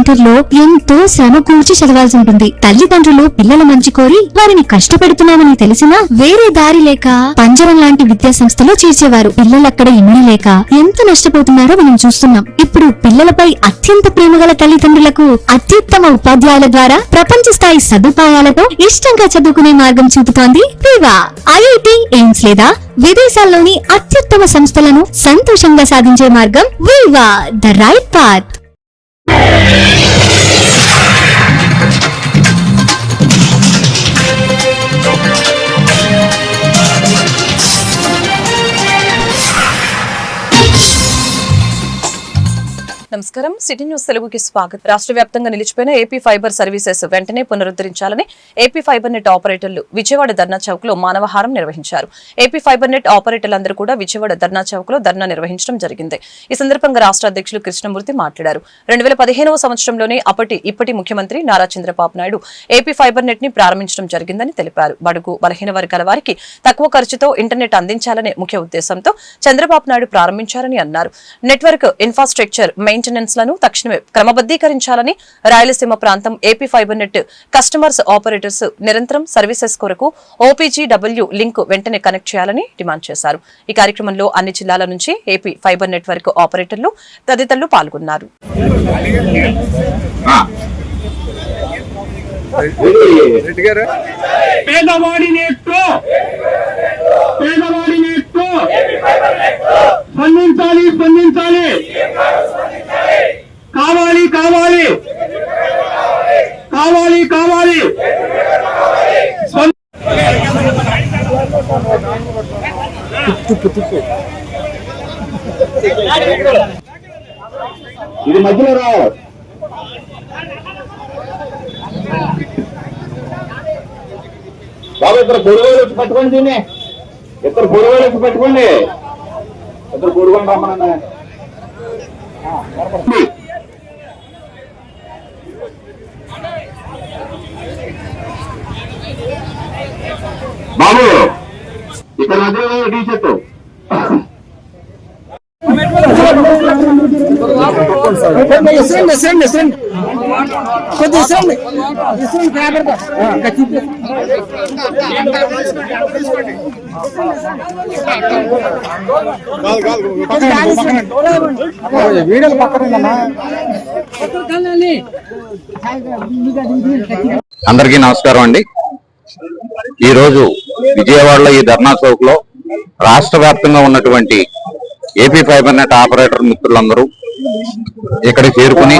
ఇంటర్లో ఎంతో శ్రమ కూర్చి చదవాల్సి ఉంటుంది. తల్లిదండ్రులు పిల్లల మంచి కోరి వారిని కష్టపెడుతున్నామని తెలిసినా వేరే దారి లేక పంజరం లాంటి విద్యా సంస్థలో చేర్చేవారు. పిల్లలక్కడ ఇమిడి లేక ఎంత నష్టపోతున్నారో మనం చూస్తున్నాం. ఇప్పుడు పిల్లలపై అత్యంత ప్రేమగల తల్లిదండ్రులకు అత్యుత్తమ ఉపాధ్యాయుల ద్వారా ప్రపంచ స్థాయి సదుపాయాలతో ఇష్టంగా చదువుకునే మార్గం చూపుతోంది వివా. ఐఐటి, ఎయిమ్స్ లేదా విదేశాల్లోని అత్యుత్తమ సంస్థలను సంతోషంగా సాధించే మార్గం వివా, ద రైట్ పాత్. నమస్కారం, సిటీ న్యూస్ తెలుగుకి స్వాగతం. రాష్ట్ర వ్యాప్తంగా నిలిచిపోయిన ఏపీ ఫైబర్ సర్వీసెస్ వెంటనే పునరుద్ధరించాలని ఏపీ ఫైబర్ నెట్ ఆపరేటర్లు విజయవాడ ధర్నా చౌక్ లో మానవహారం నిర్వహించారు. ఏపీ ఫైబర్ నెట్ ఆపరేటర్లందరూ కూడా విజయవాడ ధర్నా చౌక్ లో ధర్నా నిర్వహించడం జరిగింది. ఈ సందర్భంగా రాష్ట్ర అధ్యక్షులు కృష్ణమూర్తి మాట్లాడారు. 2015వ సంవత్సరంలోనే ఇప్పటి ముఖ్యమంత్రి Nara Chandrababu Naidu AP fibre net ని ప్రారంభించడం జరిగిందని తెలిపారు. బడుగు బలహీన వర్గాల వారికి తక్కువ ఖర్చుతో ఇంటర్నెట్ అందించాలనే ముఖ్య ఉద్దేశంతో చంద్రబాబు నాయుడు ప్రారంభించారని అన్నారు. నెట్వర్క్ ఇన్ఫ్రాస్ట్రక్చర్ మెయింటెనెన్స్ లను తక్షణమే క్రమబద్దీకరించాలని, రాయలసీమ ప్రాంతం AP fibre net customers operators నిరంతరం సర్వీసెస్ కొరకు OPGW లింక్ వెంటనే కనెక్ట్ చేయాలని డిమాండ్ చేశారు. ఈ కార్యక్రమంలో అన్ని జిల్లాల నుంచి ఏపీ ఫైబర్ నెట్వర్క్ ఆపరేటర్లు తదితరులు పాల్గొన్నారు. కావాలి కావాలి కావాలి కావాలి ఇది మధ్యలో రా బాబు, ఇద్దరు పొడుగులు వచ్చి పట్టుకోండి. దీన్ని ఇద్దరు పొడుగులు వచ్చి పట్టుకోండి. ఇద్దరు పొడుగుని రమ్మన్నా బాబు. ఇక్కడ మధ్యలో టీషర్ట్ వీడియోలు పక్కన. అందరికీ నమస్కారం అండి. ఈ రోజు విజయవాడలో ఈ ధర్నా చౌక్ లో రాష్ట్ర వ్యాప్తంగా ఉన్నటువంటి ఏపీ ఫైబర్ నెట్ ఆపరేటర్ మిత్రులందరూ ఇక్కడ చేరుకుని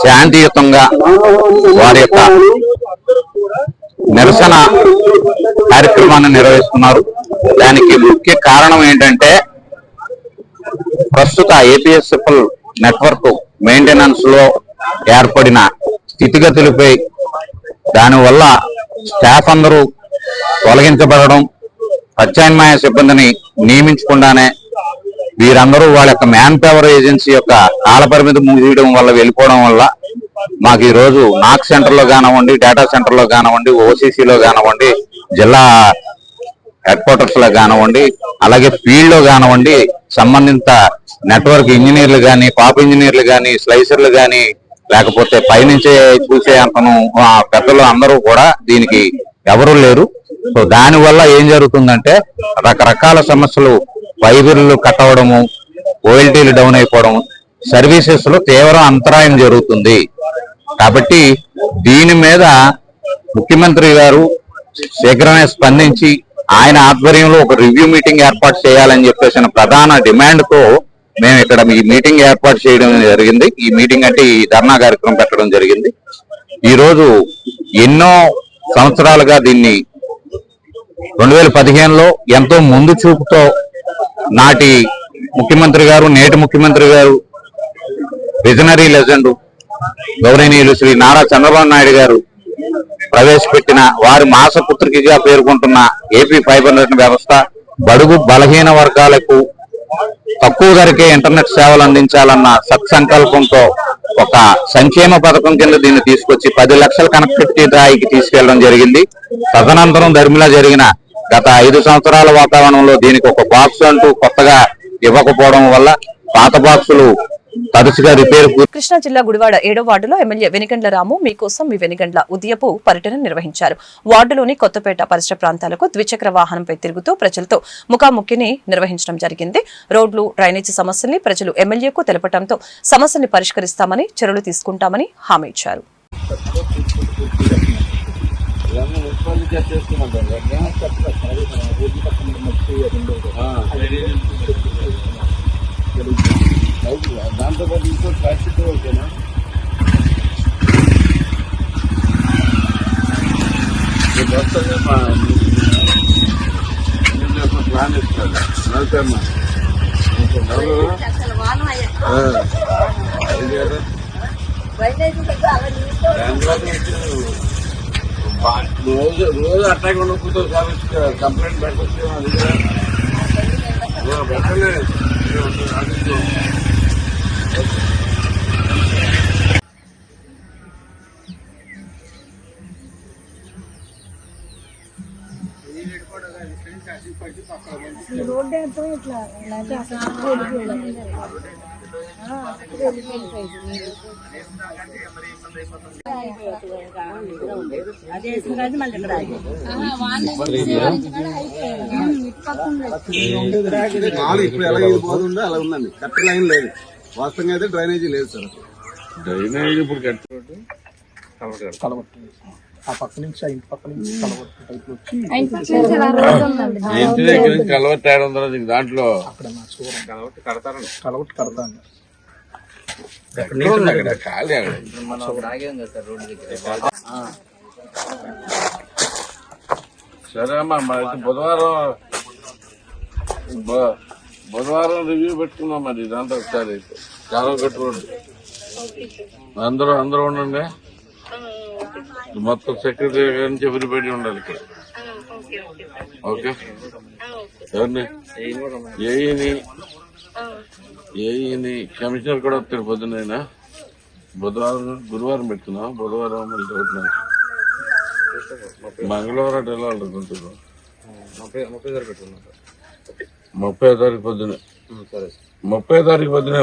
శాంతియుతంగా వారి యొక్క నిరసన కార్యక్రమాన్ని నిర్వహిస్తున్నారు. దానికి ముఖ్య కారణం ఏంటంటే, ప్రస్తుత ఏపీఎస్ఎఫ్ఎల్ నెట్వర్క్ మెయింటెనెన్స్ లో ఏర్పడిన స్థితిగతులపై, దానివల్ల స్టాఫ్ అందరూ తొలగించబడడం, ప్రత్యామ్నాయ సిబ్బందిని నియమించకుండానే వీరందరూ వాళ్ళ యొక్క మ్యాన్ పవర్ ఏజెన్సీ యొక్క కాలపరిమితి ముగియడం వల్ల వెళ్ళిపోవడం వల్ల మాకు ఈ రోజు నాక్ సెంటర్ లో కానివ్వండి, డేటా సెంటర్ లో కానివ్వండి, ఓసీసీలో కానివ్వండి, జిల్లా హెడ్ క్వార్టర్స్ లో కానివ్వండి, అలాగే ఫీల్డ్ లో కానివ్వండి, సంబంధిత నెట్వర్క్ ఇంజనీర్లు కానీ, పాప్ ఇంజనీర్లు కానీ, స్లైసర్లు కానీ, లేకపోతే పైనుంచే చూసే అంతను పెద్దలు అందరూ కూడా దీనికి ఎవరూ లేరు. సో దానివల్ల ఏం జరుగుతుందంటే, రకరకాల సమస్యలు, ఫైబర్లు కట్ అవడము, ఓఎల్టీలు డౌన్ అయిపోవడం, సర్వీసెస్ లో తీవ్ర అంతరాయం జరుగుతుంది. కాబట్టి దీని మీద ముఖ్యమంత్రి గారు శీఘ్రమే స్పందించి ఆయన ఆధ్వర్యంలో ఒక రివ్యూ మీటింగ్ ఏర్పాటు చేయాలని చెప్పేసిన ప్రధాన డిమాండ్ తో మేము ఇక్కడ ఈ మీటింగ్ ఏర్పాటు చేయడం జరిగింది. ఈ మీటింగ్ అంటే ఈ ధర్నా కార్యక్రమం పెట్టడం జరిగింది. ఈ రోజు ఎన్నో సంవత్సరాలుగా దీన్ని 2015లో ఎంతో ముందు చూపుతో నాటి ముఖ్యమంత్రి గారు, నేటి ముఖ్యమంత్రి గారు, విజనరీ లెజెండ్ గౌరవనీయులు శ్రీ నారా చంద్రబాబు నాయుడు గారు ప్రవేశపెట్టిన, వారి మాసపుత్రికగా పేర్కొంటున్న ఏపీ ఫైబర్ నెట్ వ్యవస్థ బడుగు బలహీన వర్గాలకు తక్కువ ధరకే ఇంటర్నెట్ సేవలు అందించాలన్న సత్సంకల్పంతో ఒక సంక్షేమ పథకం కింద దీన్ని తీసుకొచ్చి 10 లక్షల కనెక్టివిటీ స్థాయికి తీసుకెళ్లడం జరిగింది. తదనంతరం ధర్మిలా జరిగిన గత 5 సంవత్సరాల వాతావరణంలో దీనికి ఒక బాక్స్ అంటూ కొత్తగా ఇవ్వకపోవడం వల్ల పాత బాక్సులు తరచుగా రిపేర్ కృష్ణా జిల్లా గుడివాడ 7వ వార్డులో ఎమ్మెల్యే వెనిగండ్ల రాము మీకోసం మీ వెనిగండ్ల ఉదయపు పర్యటన నిర్వహించారు. వార్డులోని కొత్తపేట పరిసర ప్రాంతాలకు ద్విచక్ర వాహనంపై తిరుగుతూ ప్రజలతో ముఖాముఖిని నిర్వహించడం జరిగింది. రోడ్లు, డ్రైనేజీ సమస్యల్ని ప్రజలు ఎమ్మెల్యేకు తెలపడంతో సమస్యల్ని పరిష్కరిస్తామని, చర్యలు తీసుకుంటామని హామీ ఇచ్చారు. దాంతో పాటు ఇంకో ట్రాఫిక్ ఓకేనా ప్లాన్ ఇస్తాను వెళ్తామా రోజు అట్టాక్ ఉండకపోతే కంప్లైంట్ పెట్టచ్చు పెట్టలే. రోడ్డు ఎంతో ఇట్లా ఇప్పుడు ఎలా ఇది పోతుందో అలా ఉందండి. కరెక్ట్ లైన్ లేదు. వాస్తవంగా అయితే డ్రైనేజీ లేదు సార్. డ్రైనేజీ ఇప్పుడు ఆ పక్క నుంచి ఆ ఇంటి పక్క నుంచి కలవట్టు టైప్ వచ్చి ఇంటి దగ్గర నుంచి కలవట్టు తేడా ఉందా దాంట్లో అక్కడ మా చూడండి కలవట్టు కడతాను ఖాళీ సరే అమ్మా మరి బుధవారం రివ్యూ పెట్టుకుందాం. మరి దాంట్లో ఒకసారి చాలా పెట్టుకోండి. అందరూ ఉండండి. మొత్తం సెక్రటరీ నుంచి ఎవరిబడి ఉండాలి ఇక్కడ. ఓకే ఎవరిని ఏఈని కమిషనర్ కూడా వస్తాడు పొద్దునైనా. గురువారం పెడుతున్నాం. బుధవారం మంగళవారం వెళ్ళాలి కొంచెం. 30వ తారీఖు పొద్దున. 30వ తారీఖు పొద్దున.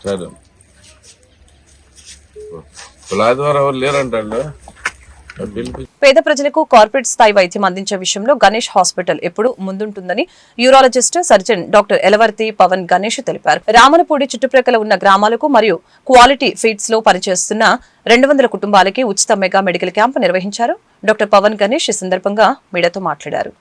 సరే ఆదివారం ఎవరు లేరంటాడు. పేద ప్రజలకు కార్పొరేట్ స్థాయి వైద్యం అందించే విషయంలో గణేష్ హాస్పిటల్ ఎప్పుడు ముందుంటుందని urologist surgeon doctor Elavarthi Pavan Ganesh తెలిపారు. రామనపూడి చుట్టుప్రక్కల ఉన్న గ్రామాలకు మరియు క్వాలిటీ ఫీడ్స్ లో పనిచేస్తున్న 200 కుటుంబాలకి ఉచిత మెగా మెడికల్ క్యాంప్ నిర్వహించారు. డాక్టర్ పవన్ గణేష్ ఈ సందర్భంగా మీడియాతో మాట్లాడారు.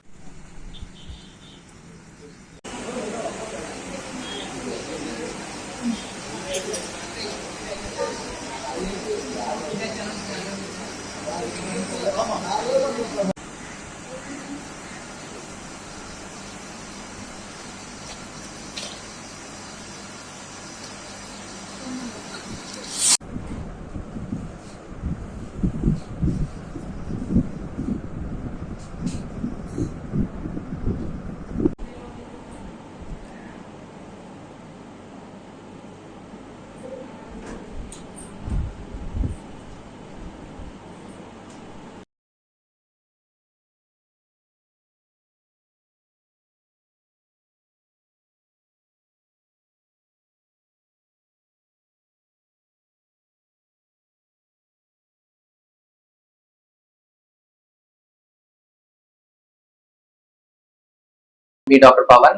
మీ doctor Pavan,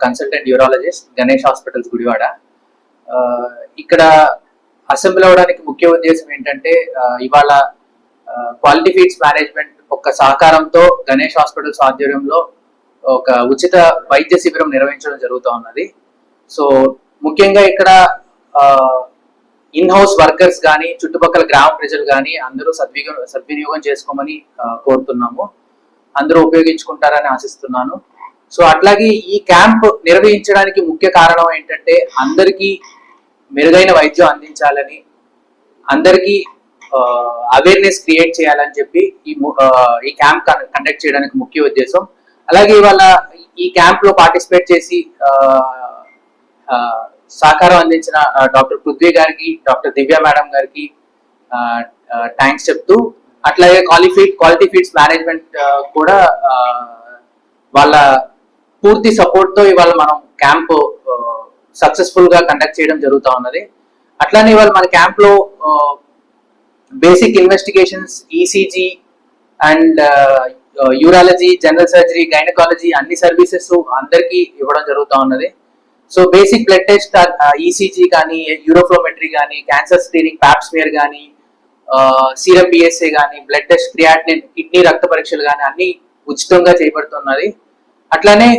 consultant urologist, Ganesh hospitals Gudivada. ఇక్కడ అసెంబ్లీ అవడానికి ముఖ్య ఉద్దేశం ఏంటంటే ఇవాళ క్వాలిటీ ఫీడ్స్ మేనేజ్మెంట్ ఒక సహకారంతో గణేష్ హాస్పిటల్స్ ఆధ్వర్యంలో ఒక ఉచిత వైద్య శిబిరం నిర్వహించడం జరుగుతూ ఉన్నది. సో ముఖ్యంగా ఇక్కడ ఇన్ హౌస్ వర్కర్స్ కానీ చుట్టుపక్కల గ్రామ ప్రజలు కానీ అందరూ సద్వినియోగం చేసుకోమని కోరుతున్నాము. అందరూ ఉపయోగించుకుంటారని ఆశిస్తున్నాను. సో అట్లాగే ఈ క్యాంప్ నిర్వహించడానికి ముఖ్య కారణం ఏంటంటే అందరికీ మెరుగైన వైద్యం అందించాలని, అందరికీ అవేర్నెస్ క్రియేట్ చేయాలని చెప్పి ఈ క్యాంప్ కండక్ట్ చేయడానికి ముఖ్య ఉద్దేశం. అలాగే ఇవాళ ఈ క్యాంప్ లో పార్టిసిపేట్ చేసి సహకారం అందించిన డాక్టర్ పృథ్వీ గారికి, డాక్టర్ దివ్య మేడం గారికి థ్యాంక్స్ చెప్తూ, అట్లాగే క్వాలిటీ ఫీడ్స్ మేనేజ్మెంట్ కూడా వాళ్ళ పూర్తి సపోర్ట్ తో ఇవాళ మనం క్యాంప్ సక్సెస్ఫుల్ గా కండక్ట్ చేయడం జరుగుతూ ఉన్నది. అట్లానే వాళ్ళు మన క్యాంప్ లో basic investigations, ECG and urology, general surgery, gynaecology అన్ని సర్వీసెస్ అందరికీ ఇవ్వడం జరుగుతూ ఉన్నది. So basic blood test, ECG కానీ, యూరోఫ్లోమెట్రీ కానీ, క్యాన్సర్ స్క్రీనింగ్, ప్యాప్స్మియర్ కానీ, సీరం పిఎస్ఏ కానీ, బ్లడ్ టెస్ట్, క్రియాటినిన్, కిడ్నీ రక్త పరీక్షలు కానీ అన్ని ఉచితంగా చేయబడుతున్నది. అట్లానే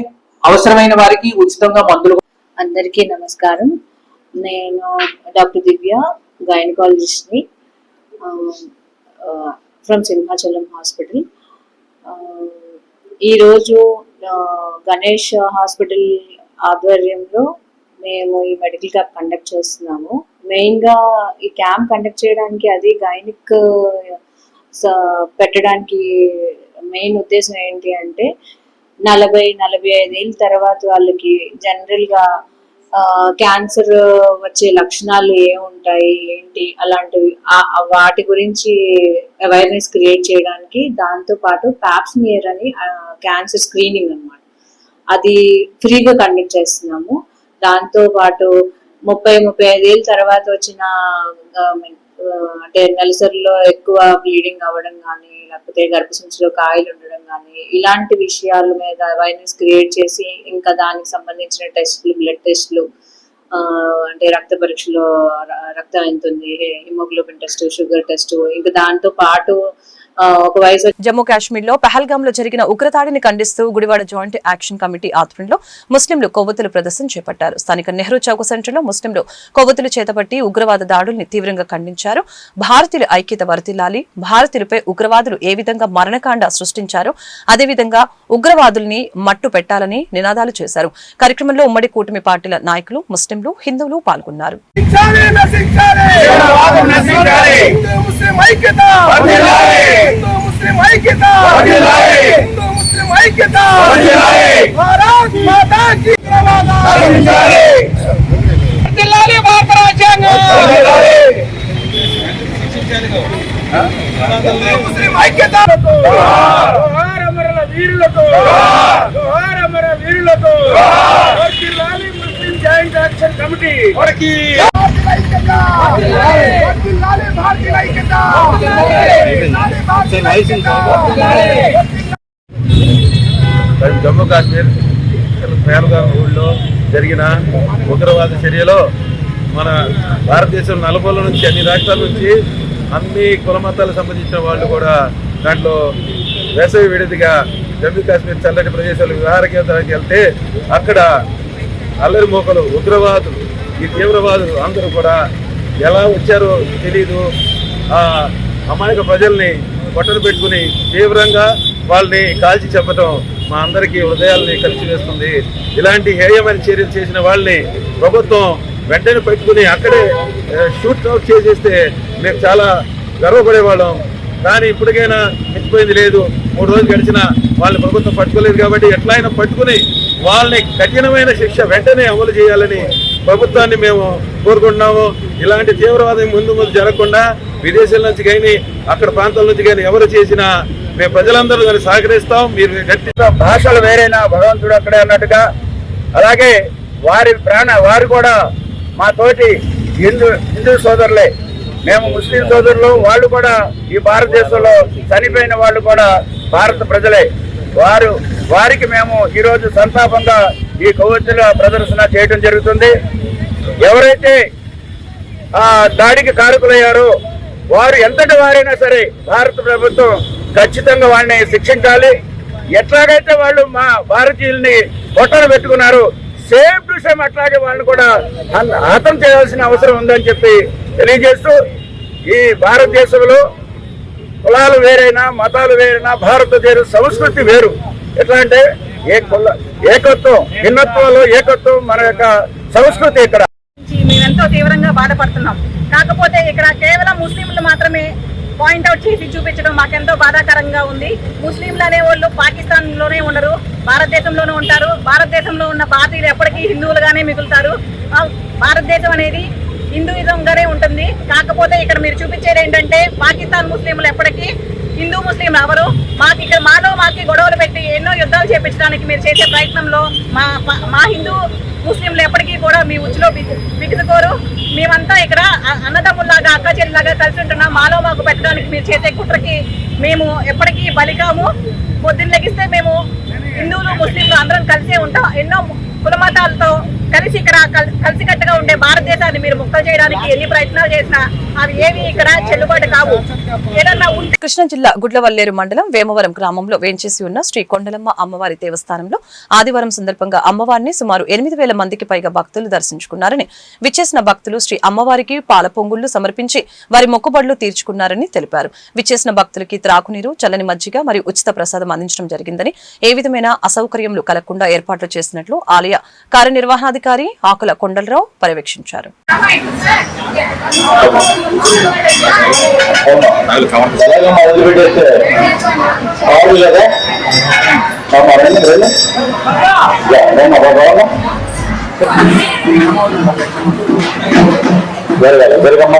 అవసరమైన వారికి ఉచితంగా మందులు. అందరికీ నమస్కారం. నేను డాక్టర్ దివ్య, గైనకాలజిస్ట్ని ఫ్రమ్ సింహాచలం హాస్పిటల్. ఈరోజు గణేష్ హాస్పిటల్ ఆధ్వర్యంలో మేము ఈ మెడికల్ క్యాంప్ కండక్ట్ చేస్తున్నాము. మెయిన్గా ఈ క్యాంప్ కండక్ట్ చేయడానికి అది గైనిక్ పెట్టడానికి మెయిన్ ఉద్దేశం ఏంటి అంటే 40-45 ఏళ్ళ తర్వాత వాళ్ళకి జనరల్గా క్యాన్సర్ వచ్చే లక్షణాలు ఏముంటాయి ఏంటి అలాంటివి వాటి గురించి అవేర్నెస్ క్రియేట్ చేయడానికి, దాంతో పాటు ప్యాప్స్మియర్ అని క్యాన్సర్ స్క్రీనింగ్ అన్నమాట, అది ఫ్రీగా కండక్ట్ చేస్తున్నాము. దాంతో పాటు 30-35 ఏళ్ళ తర్వాత వచ్చిన అంటే నెలసరిలో ఎక్కువ బ్లీడింగ్ అవ్వడం కానీ, లేకపోతే గర్భసంచిలో కాయలు ఉండడం కానీ, ఇలాంటి విషయాల మీద అవేర్నెస్ క్రియేట్ చేసి ఇంకా దానికి సంబంధించిన టెస్టులు, బ్లడ్ టెస్టులు, అంటే రక్త పరీక్షలో రక్తం ఎంత ఉంది, హిమోగ్లోబిన్ టెస్ట్, షుగర్ టెస్ట్, ఇంకా దాంతో పాటు ఒక వయసు. జమ్మూ కాశ్మీర్ లో పహల్గామ్ లో జరిగిన ఉగ్రదాడిని ఖండిస్తూ గుడివాడ జాయింట్ యాక్షన్ కమిటీ ఆధ్వర్యంలో ముస్లింలు కొవ్వొత్తుల ప్రదర్శన చేపట్టారు. స్థానిక నెహ్రూ చౌక్ సెంటర్ లో ముస్లింలు కొవ్వొత్తులు చేతపట్టి ఉగ్రవాద దాడుల్ని తీవ్రంగా ఖండించారు. భారతీయుల ఐక్యత వర్ధిల్లాలి, భారతీయులపై ఉగ్రవాదులు ఏ విధంగా మరణకాండ సృష్టించారో అదేవిధంగా ఉగ్రవాదుల్ని మట్టు పెట్టాలని నినాదాలు చేశారు. కార్యక్రమంలో ఉమ్మడి కూటమి పార్టీల నాయకులు, ముస్లింలు, హిందువులు పాల్గొన్నారు. हिंदू मुस्लिम ऐक्यता, हिंदू मुस्लिम ऐक्यता, भारत माता की వర్ధిల్లాలి భారత రాజ్యాంగం, ముస్లిం ఐక్యత, జోహార్ అమరుల వీరులకు, జోహార్ అమర వీరులకు, వర్ధిల్లాలి ముస్లిం joint action committee Jammu Kashmir Pahalgam ఊళ్ళో జరిగిన ఉగ్రవాద చర్యలో మన భారతదేశం నలుమూల నుంచి, అన్ని రాష్ట్రాల నుంచి, అన్ని కుల మతాలకు సంబంధించిన వాళ్ళు కూడా దాంట్లో వేసవి విడిదిగా జమ్మూ కాశ్మీర్ చల్లటి ప్రదేశాలు విహార కేంద్రానికి వెళ్తే అక్కడ అల్లరి మోకలు, ఉగ్రవాదులు, ఈ తీవ్రవాదులు అందరూ కూడా ఎలా వచ్చారో తెలీదు, ఆ అమాయక ప్రజల్ని పొట్టలు పెట్టుకుని తీవ్రంగా వాళ్ళని కాల్చి చెప్పటం మా అందరికీ హృదయాల్ని కలిసివేస్తుంది. ఇలాంటి హేయమైన చర్యలు చేసిన వాళ్ళని ప్రభుత్వం వెంటనే పెట్టుకుని అక్కడే షూట్ అవుట్ చేసేస్తే మేము చాలా గర్వపడేవాళ్ళం. కానీ ఇప్పటికైనా మించిపోయింది లేదు. 3 రోజులు గడిచినా వాళ్ళని ప్రభుత్వం పట్టుకోలేదు కాబట్టి ఎట్లయినా పట్టుకుని వాళ్ళని కఠినమైన శిక్ష వెంటనే అమలు చేయాలని ప్రభుత్వాన్ని మేము కోరుకుంటున్నాము. ఇలాంటి తీవ్రవాదం ముందు జరగకుండా విదేశాల నుంచి కానీ అక్కడ ప్రాంతాల నుంచి కానీ ఎవరు చేసినా మేము ప్రజలందరూ దాన్ని సహకరిస్తాం. మీరు గట్టిగా భాషలు వేరైనా భగవంతుడు అక్కడే అన్నట్టుగా, అలాగే వారు కూడా మా తోటి హిందూ సోదరులే, మేము ముస్లిం సోదరులు, వాళ్ళు కూడా ఈ భారతదేశంలో చనిపోయిన వాళ్ళు కూడా భారత ప్రజలే. వారికి మేము ఈరోజు సంతాపంగా ఈ కొవ్వొత్తుల ప్రదర్శన చేయడం జరుగుతుంది. ఎవరైతే ఆ దాడికి కారకులయ్యారో వారు ఎంతటి వారైనా సరే భారత ప్రభుత్వం ఖచ్చితంగా వారిని శిక్షించాలి. ఎట్లాగైతే వాళ్ళు మా భారతీయుల్ని పొట్టలు పెట్టుకున్నారు, సేమ్ టు సేమ్ అట్లాగే వాళ్ళని కూడా హతం చేయాల్సిన అవసరం ఉందని చెప్పి తెలియజేస్తూ, ఈ భారతదేశంలో కులాలు వేరైనా, మతాలు వేరైనా, భారతదేశ సంస్కృతి వేరు. ఎట్లా అంటే ఏకత్వం, భిన్నత్వంలో ఏకత్వం మన యొక్క సంస్కృతి. ఇక్కడ మేమెంతో తీవ్రంగా బాధపడుతున్నాం. కాకపోతే ఇక్కడ కేవలం ముస్లింలు మాత్రమే పాయింట్అవుట్ చేసి చూపించడం మాకెంతో బాధాకరంగా ఉంది. ముస్లింలు అనే వాళ్ళు పాకిస్తాన్ లోనే ఉండరు, భారతదేశంలోనే ఉంటారు. భారతదేశంలో ఉన్న భారతీయులు ఎప్పటికీ హిందువులుగానే మిగులుతారు. భారతదేశం అనేది హిందూయిజంగానే ఉంటుంది. కాకపోతే ఇక్కడ మీరు చూపించేది ఏంటంటే పాకిస్తాన్ ముస్లింలు ఎప్పటికీ హిందూ ముస్లింలు ఎవరు. మాకి గొడవలు పెట్టి ఎన్నో యుద్ధాలు చేపించడానికి మీరు చేసే ప్రయత్నంలో మా హిందూ ముస్లింలు ఎప్పటికీ కూడా మీ ఉచ్చులో బిగుసుకోరు. మేమంతా ఇక్కడ అన్నదమ్ముల్లాగా అక్క చెల్లిలాగా కలిసి ఉంటున్నాం. మాలో మాకు పెట్టడానికి మీరు చేసే కుట్రకి మేము ఎప్పటికీ బలికాము. పొద్దున్న లెగిస్తే మేము హిందువులు ముస్లింలు అందరం కలిసే ఉంటాం. ఎన్నో కుల మతాలతో కలిసి ఇక్కడ కలిసికట్టుగా ఉండే భారతదేశాన్ని మీరు ముక్కలు చేయడానికి ఎన్ని ప్రయత్నాలు చేసినా అవి ఏవి ఇక్కడ చెల్లుబాటు కావు. ఏదన్నా ఉంటే కృష్ణా జిల్లా గుడ్లవల్లేరు మండలం వేమవరం గ్రామంలో వేంచేసి ఉన్న శ్రీ కొండలమ్మ అమ్మవారి దేవస్థానంలో ఆదివారం సందర్భంగా అమ్మవారిని సుమారు 8,000 మందికి పైగా భక్తులు దర్శించుకున్నారని, విచ్చేసిన భక్తులు శ్రీ అమ్మవారికి పాల పొంగుళ్లు సమర్పించి వారి మొక్కుబడులు తీర్చుకున్నారని తెలిపారు. విచ్చేసిన భక్తులకి త్రాగునీరు, చల్లని మజ్జిగ మరియు ఉచిత ప్రసాదం అందించడం జరిగిందని, ఏ విధమైన అసౌకర్యములు కలగకుండా ఏర్పాట్లు చేసినట్లు ఆలయ కార్యనిర్వహణాధికారి ఆకుల కొండలరావు పర్యవేక్షించారు.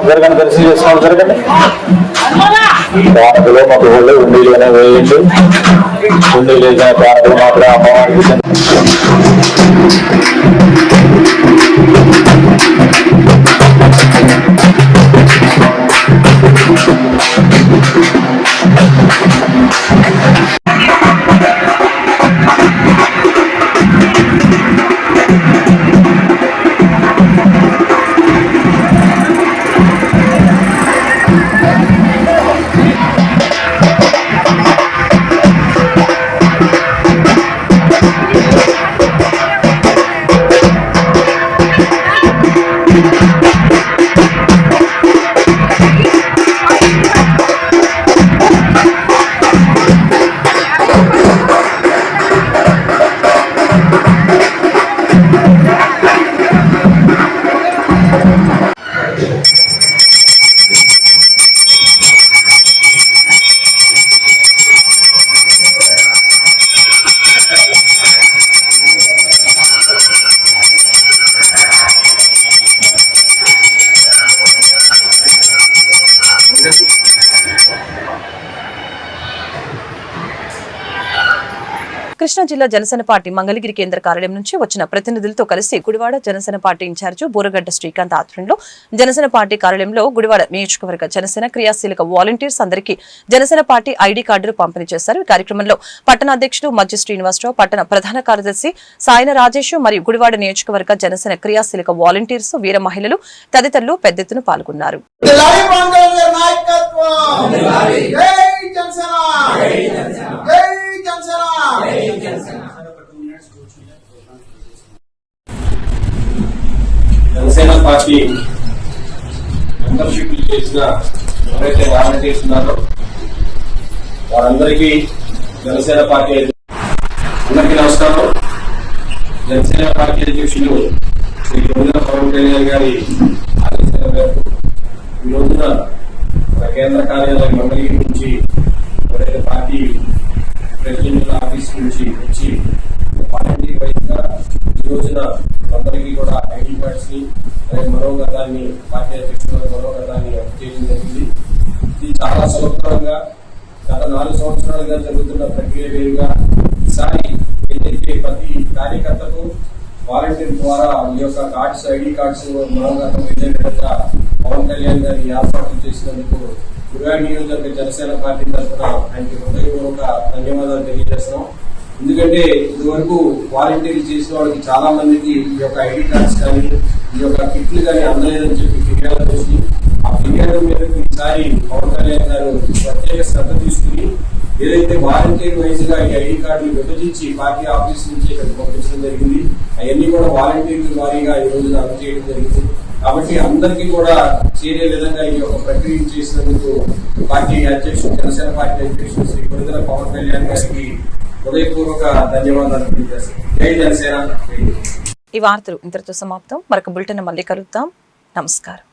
జరగండి దర్శనం చేసుకోవాలి. జరగండి ప్రాణకులు మాకు వాళ్ళు ఉండీలోనే వేయండి. ఉండీలు వేసిన ప్రాణకులు మాత్రం అమ్మవారికి కృష్ణా జిల్లా జనసేన పార్టీ మంగళగిరి కేంద్ర కార్యాలయం నుంచి వచ్చిన ప్రతినిధులతో కలిసి గుడివాడ జనసేన పార్టీ ఇన్ఛార్జి బూరగడ్డ శ్రీకాంత్ ఆధ్వర్యంలో జనసేన పార్టీ కార్యాలయంలో గుడివాడ నియోజకవర్గ జనసేన క్రియాశీలక వాలంటీర్స్ అందరికీ జనసేన పార్టీ ఐడి కార్డులు పంపిణీ చేశారు. ఈ కార్యక్రమంలో పట్టణ అధ్యక్షుడు మధ్య శ్రీనివాసరావు, పట్టణ ప్రధాన కార్యదర్శి సాయన రాజేష్ మరియు గుడివాడ నియోజకవర్గ జనసేన క్రియాశీలక వాలంటీర్స్, వీర మహిళలు తదితరులు పెద్ద ఎత్తున పాల్గొన్నారు. జనసేన పార్టీ మెంబర్షిప్ చేసిన ఎవరైతే వాలంటీర్స్ ఉన్నారో వారందరికీ జనసేన పార్టీ అందరికీ నమస్కారం. జనసేన పార్టీ అధ్యక్షులు శ్రీ పవన్ కళ్యాణ్ గారి ఆదేశాల మేరకు ఈ రోజున కేంద్ర కార్యాలయం మంగళగిరి నుంచి ఎవరైతే పార్టీ ప్రెసిడెంట్ ఆఫీస్ నుంచి వచ్చి వాలంటీర్ వైద్యుగా ఈ రోజున అందరికీ కూడా ఐడి కార్డ్స్ ని మనోగతాన్ని పార్టీ అధ్యక్షుల మనోగతాన్ని చేయడం జరిగింది. ఇది చాలా సులభంగా గత 4 సంవత్సరాలుగా జరుగుతున్న ప్రక్రియ వేరుగా ఈసారి ఏదైతే ప్రతి కార్యకర్తకు వాలంటీర్ ద్వారా ఈ యొక్క కార్డ్స్, ఐడి కార్డ్స్ మనోగతం విధంగా పవన్ కళ్యాణ్ గారి ఏర్పాట్లు చేసినందుకు గుడివాడ నియోజకవర్గ జనసేన పార్టీ తరఫున ఆయనకి హృదయపూర్వక ధన్యవాదాలు తెలియజేస్తున్నాం. ఎందుకంటే ఇదివరకు వాలంటీర్లు చేసిన వాళ్ళకి చాలా మందికి ఈ యొక్క ఐడి కార్డ్స్ కానీ ఈ యొక్క కిట్లు కానీ అందలేదని చెప్పి ఫిర్యాదు చేసి ఆ ఫిర్యాదు మేరకు ఈసారి పవన్ కళ్యాణ్ గారు ప్రత్యేక శ్రద్ధ తీసుకుని ఏదైతే వాలంటీర్ వైజ్ గా ఈ ఐడి కార్డులు విభజించి పార్టీ ఆఫీస్ నుంచి ఇక్కడికి పంపించడం జరిగింది. అవన్నీ కూడా వాలంటీర్ల వారీగా ఈ రోజున అందజేయడం జరిగింది. కాబట్టి అందరికీ కూడా చేరే విధంగా ఈ యొక్క ప్రక్రియ చేసినందుకు పార్టీ అధ్యక్షుడు, జనసేన పార్టీ అధ్యక్షుడు శ్రీ కొడుదల పవన్ కళ్యాణ్ గారికి హృదయపూర్వక ధన్యవాదాలు తెలియజేస్తాను. జై జనసేన. ఈ వార్తలు ఇంతటితో సమాప్తం. మరొక బులెటిన్ మళ్ళీ కలుద్దాం. నమస్కారం.